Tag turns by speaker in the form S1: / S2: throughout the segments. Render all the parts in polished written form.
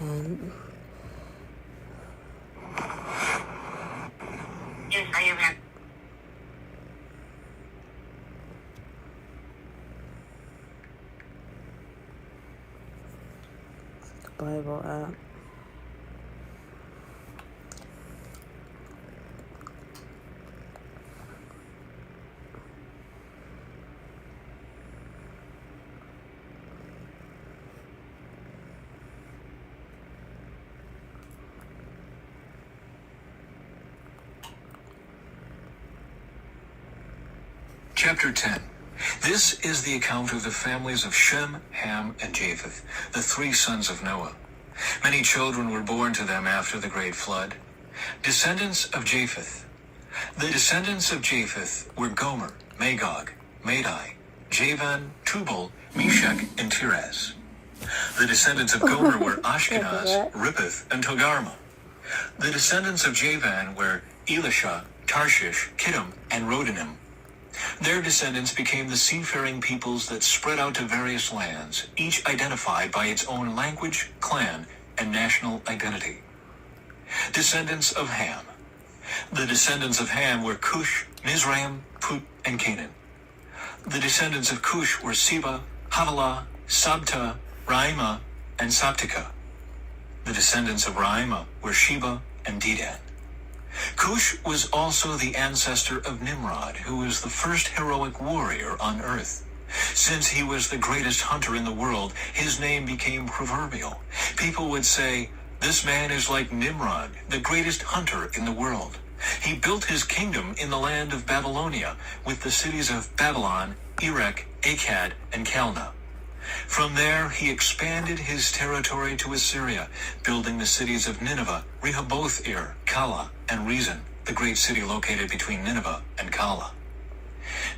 S1: And
S2: Yes, I am happy.
S1: the Bible app.
S3: Chapter 10. This is the account of the families of Shem, Ham, and Japheth, the three sons of Noah. Many children were born to them after the great flood. Descendants of Japheth. The descendants of Japheth were Gomer, Magog, Madai, Javan, Tubal, Meshach, and Tiras. The descendants of Gomer were Ashkenaz, Rippeth, and Togarmah. The descendants of Javan were Elisha, Tarshish, Kittim, and Rodanim. Their descendants became the seafaring peoples that spread out to various lands, each identified by its own language, clan, and national identity. Descendants of Ham. The descendants of Ham were Cush, Mizraim, Put, and Canaan. The descendants of Cush were Seba, Havilah, Sabta, Raima, and Saptika. The descendants of Raima were Sheba and Dedan. Cush was also the ancestor of Nimrod, who was the first heroic warrior on earth. Since he was the greatest hunter in the world, his name became proverbial. People would say, "This man is like Nimrod, the greatest hunter in the world." He built his kingdom in the land of Babylonia, with the cities of Babylon, Erech, Akkad, and Calneh. From there, he expanded his territory to Assyria, building the cities of Nineveh, Rehoboth-ir, Calah, and Rezin, the great city located between Nineveh and Calah.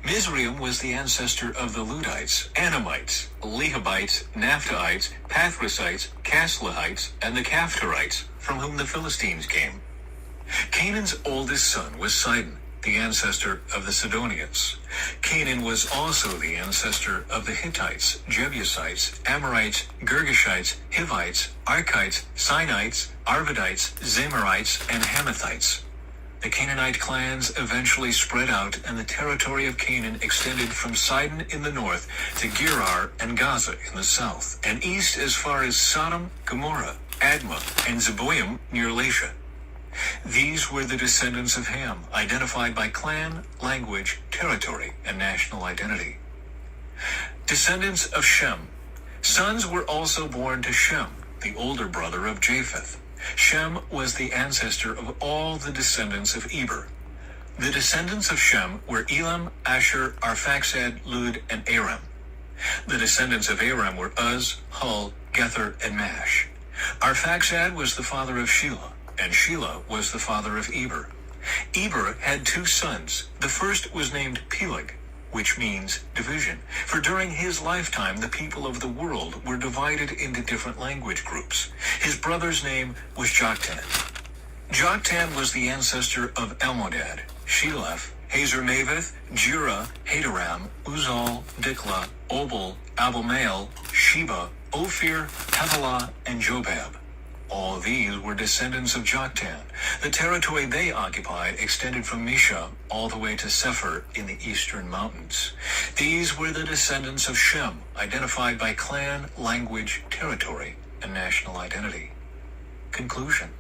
S3: Mizraim was the ancestor of the Ludites, Anamites, Lehabites, Naphtuhites, Pathrusites, Casluhites, and the Caphtorites, from whom the Philistines came. Canaan's oldest son was Sidon, the ancestor of the Sidonians. Canaan was also the ancestor of the Hittites, Jebusites, Amorites, Girgashites, Hivites, Archites, Sinites, Arvadites, Zamorites, and Hamathites. The Canaanite clans eventually spread out, and the territory of Canaan extended from Sidon in the north to Gerar and Gaza in the south, and east as far as Sodom, Gomorrah, Admah, and Zeboim near Lasha. These were the descendants of Ham, identified by clan, language, territory, and national identity. Descendants of Shem. Sons were also born to Shem, the older brother of Japheth. Shem was the ancestor of all the descendants of Eber. The descendants of Shem were Elam, Asher, Arphaxad, Lud, and Aram. The descendants of Aram were Uz, Hul, Gether, and Mash. Arphaxad was the father of Shelah, and Shelah was the father of Eber. Eber had two sons. The first was named Peleg, which means division, for during his lifetime the people of the world were divided into different language groups. His brother's name was Joktan. Joktan was the ancestor of Almodad, Sheleph, Hazarmaveth, Jura, Hadoram, Uzal, Dikla, Obal, Abimael, Sheba, Ophir, Havilah, and Jobab. All these were descendants of Joktan. The territory they occupied extended from Misha all the way to Sephir in the eastern mountains. These were the descendants of Shem, identified by clan, language, territory, and national identity. Conclusion.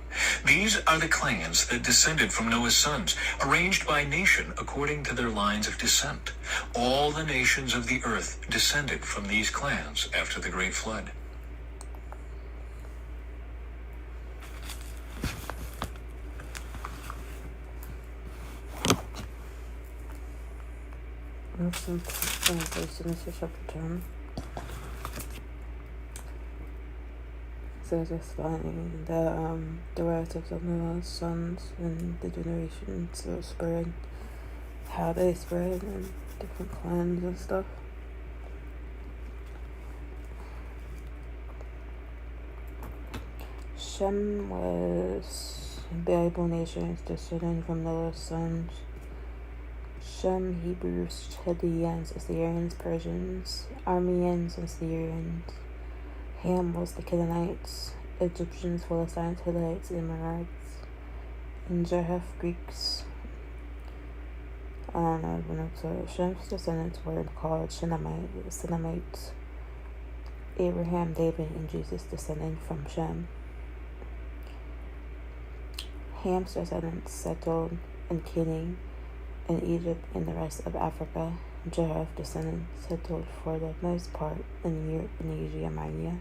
S3: These are the clans that descended from Noah's sons, arranged by nation according to their lines of descent. All the nations of the earth descended from these clans after the great flood.
S1: Some translation is chapter 10. So it's explaining the relatives of Noah's sons and the generations that spread, how they spread, and different clans and stuff. Shem was Bible nations descended from Noah's sons. Shem, Hebrews, Chaldeans, Assyrians, Persians, Armenians, and Syrians. Ham was the Canaanites, Egyptians, Philistines, Hittites, Amorites, and Japheth, Greeks. Shem's descendants were called Shemites. Abraham, David, and Jesus descended from Shem. Ham's descendants settled in Canaan and Egypt and the rest of Africa. Japheth's descendants settled for the most part in Europe and Asia Minor.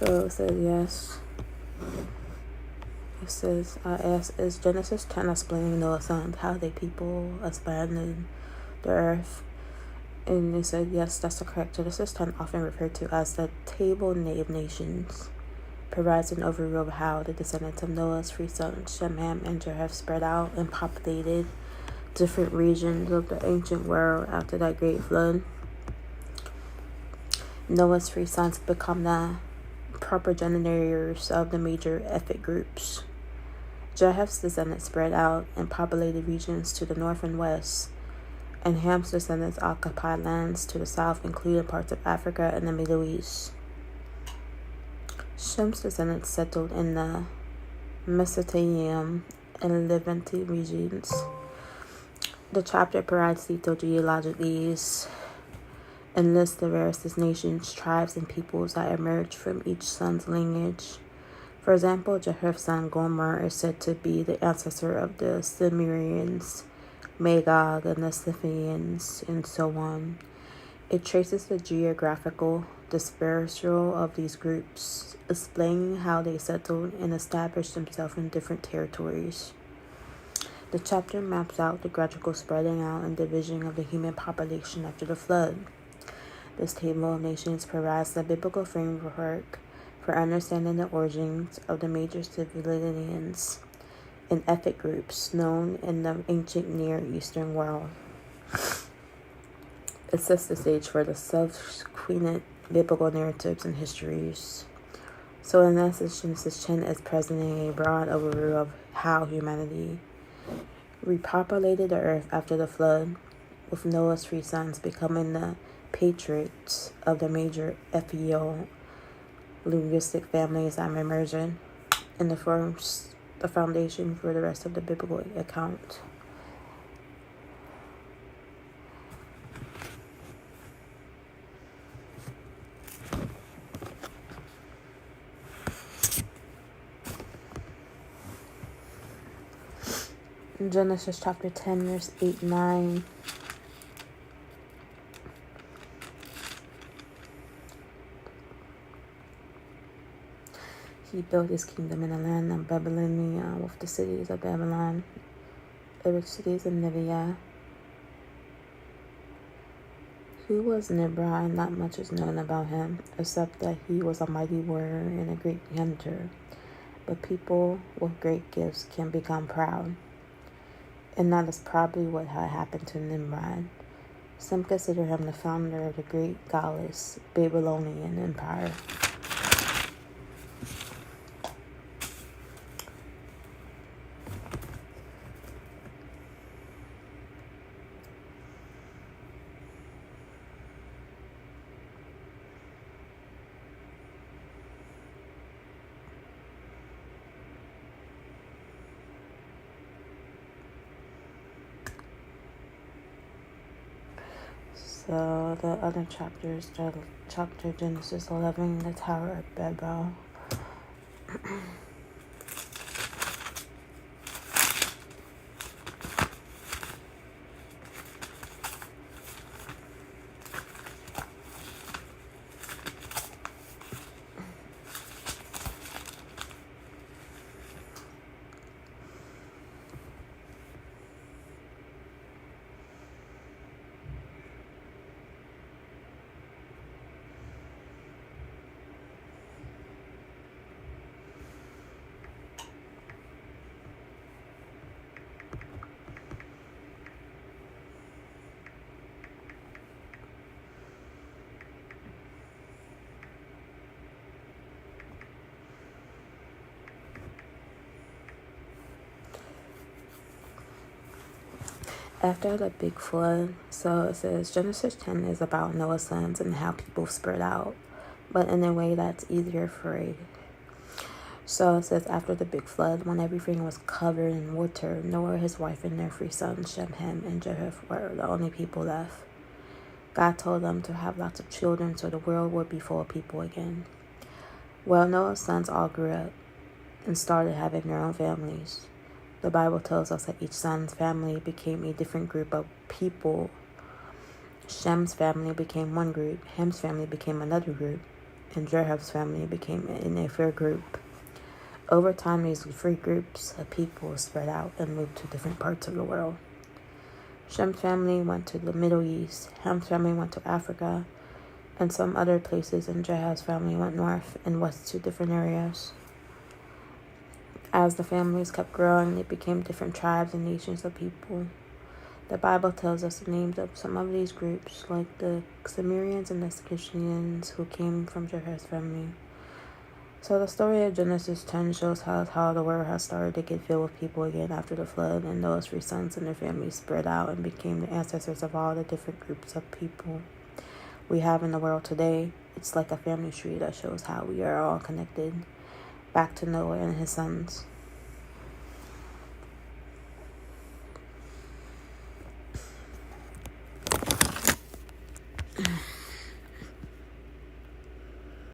S1: So it says yes. It says, I asked, is Genesis 10 explaining Noah's sons, how they people abandoned the earth? And they said, yes, that's correct. Genesis 10, often referred to as the Table of Nations, provides an overview of how the descendants of Noah's three sons, Shem, Ham, and Japheth, spread out and populated different regions of the ancient world after that great flood. Noah's three sons become the progenitors of the major ethnic groups. Japheth's descendants spread out and populated regions to the north and west, and Ham's descendants occupied lands to the south, including parts of Africa and the Middle East. Shem's descendants settled in the Mesopotamian and Levante regions. The chapter provides detailed genealogies and lists the various nations, tribes, and peoples that emerged from each son's lineage. For example, Japheth's son Gomer is said to be the ancestor of the Sumerians, Magog, and the Scythians, and so on. It traces the geographical dispersal of these groups, explaining how they settled and established themselves in different territories. The chapter maps out the gradual spreading out and division of the human population after the flood. This table of nations provides the biblical framework for understanding the origins of the major civilizations and ethnic groups known in the ancient Near Eastern world. It sets the stage for the subsequent biblical narratives and histories. So in essence, Genesis 10 is presenting a broad overview of how humanity repopulated the earth after the flood, with Noah's three sons becoming the patriarchs of the major ethno-linguistic families that emerged, and forms the foundation for the rest of the biblical account. In Genesis chapter 10, verse 8, 9. He built his kingdom in the land of Babylonia with the cities of Babylon, the rich cities of Nivea. Who was Nimrod? Not much is known about him, except that he was a mighty warrior and a great hunter. But people with great gifts can become proud, and that is probably what had happened to Nimrod. Some consider him the founder of the great godless Babylonian Empire. So the other chapters, chapter Genesis 11, the Tower of Babel. After the big flood, so it says Genesis 10 is about Noah's sons and how people spread out, but in a way that's easier for it. So it says after the big flood, when everything was covered in water, Noah, his wife, and their 3 sons, Shem, Ham, and Japheth, were the only people left. God told them to have lots of children so the world would be full of people again. Well, Noah's sons all grew up and started having their own families. The Bible tells us that each son's family became a different group of people. Shem's family became one group, Ham's family became another group, and Japheth's family became a third group. Over time, these 3 groups of people spread out and moved to different parts of the world. Shem's family went to the Middle East, Ham's family went to Africa, and some other places, and Japheth's family went north and west to different areas. As the families kept growing, they became different tribes and nations of people. The Bible tells us the names of some of these groups, like the Sumerians and the Scythians, who came from Japheth's family. So the story of Genesis 10 shows how the world has started to get filled with people again after the flood, and Noah's 3 sons and their families spread out and became the ancestors of all the different groups of people we have in the world today. It's like a family tree that shows how we are all connected back to Noah and his sons.